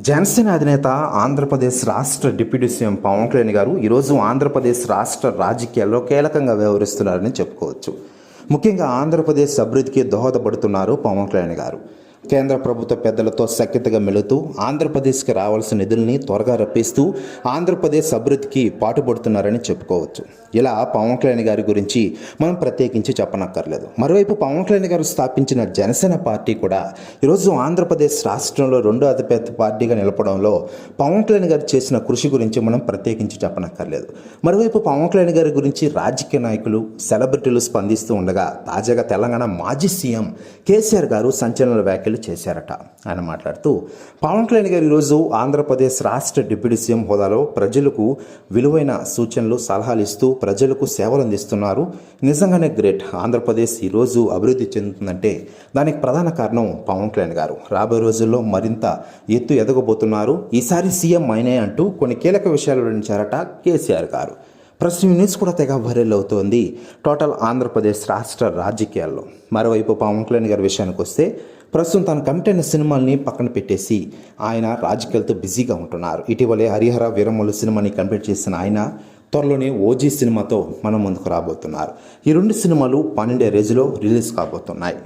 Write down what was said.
జనసేన అధినేత ఆంధ్రప్రదేశ్ రాష్ట్ర deputy CM Pawan Kalyan గారు ఈరోజు ఆంధ్రప్రదేశ్ రాష్ట్ర రాజకీయాల్లో కీలకంగా వ్యవహరిస్తున్నారని చెప్పుకోవచ్చు. ముఖ్యంగా ఆంధ్రప్రదేశ్ అభివృద్ధికి దోహదపడుతున్నారు పవన్ కళ్యాణ్ గారు. కేంద్ర ప్రభుత్వ పెద్దలతో సఖ్యతగా మెలుతూ ఆంధ్రప్రదేశ్కి రావాల్సిన నిధుల్ని త్వరగా రప్పిస్తూ ఆంధ్రప్రదేశ్ అభివృద్ధికి పాటుపడుతున్నారని చెప్పుకోవచ్చు. ఇలా పవన్ కళ్యాణ్ గారి గురించి మనం ప్రత్యేకించి చెప్పనక్కర్లేదు. మరోవైపు పవన్ కళ్యాణ్ గారు స్థాపించిన జనసేన పార్టీ కూడా ఈరోజు ఆంధ్రప్రదేశ్ రాష్ట్రంలో రెండో అతిపెద్ద పార్టీగా నిలపడంలో పవన్ కళ్యాణ్ గారు చేసిన కృషి గురించి మనం ప్రత్యేకించి చెప్పనక్కర్లేదు. మరోవైపు పవన్ కళ్యాణ్ గారి గురించి రాజకీయ నాయకులు, సెలబ్రిటీలు స్పందిస్తూ ఉండగా తాజాగా తెలంగాణ మాజీ సీఎం కేసీఆర్ గారు సంచలన వ్యాఖ్యలు చేశారట. ఆయన మాట్లాడుతూ, పవన్ కళ్యాణ్ గారు ఈరోజు ఆంధ్రప్రదేశ్ రాష్ట్ర డిప్యూటీ సీఎం హోదాలో ప్రజలకు విలువైన సూచనలు, సలహాలు ఇస్తూ ప్రజలకు సేవలు అందిస్తున్నారు. నిజంగానే గ్రేట్. ఆంధ్రప్రదేశ్ ఈరోజు అభివృద్ధి చెందుతుందంటే దానికి ప్రధాన కారణం పవన్ కళ్యాణ్ గారు. రాబోయే రోజుల్లో మరింత ఎత్తు ఎదగబోతున్నారు. ఈసారి సీఎం అయినే అంటూ కొన్ని కీలక విషయాలు వివరించారట కేసీఆర్ గారు. ప్రస్తుతం న్యూస్ కూడా తెగ వైరల్ అవుతోంది టోటల్ ఆంధ్రప్రదేశ్ రాష్ట్ర రాజకీయాల్లో. మరోవైపు పవన్ కళ్యాణ్ గారి విషయానికి వస్తే ప్రస్తుతం తన కమిట్ అయిన సినిమాల్ని పక్కన పెట్టేసి ఆయన రాజకీయాలతో బిజీగా ఉంటున్నారు. ఇటీవలే హరిహర వీరమల్లు సినిమాని కంప్లీట్ చేసిన ఆయన త్వరలోనే ఓజీ సినిమాతో మన ముందుకు రాబోతున్నారు. ఈ రెండు సినిమాలు 12 రేంజ్లో రిలీజ్ కాబోతున్నాయి.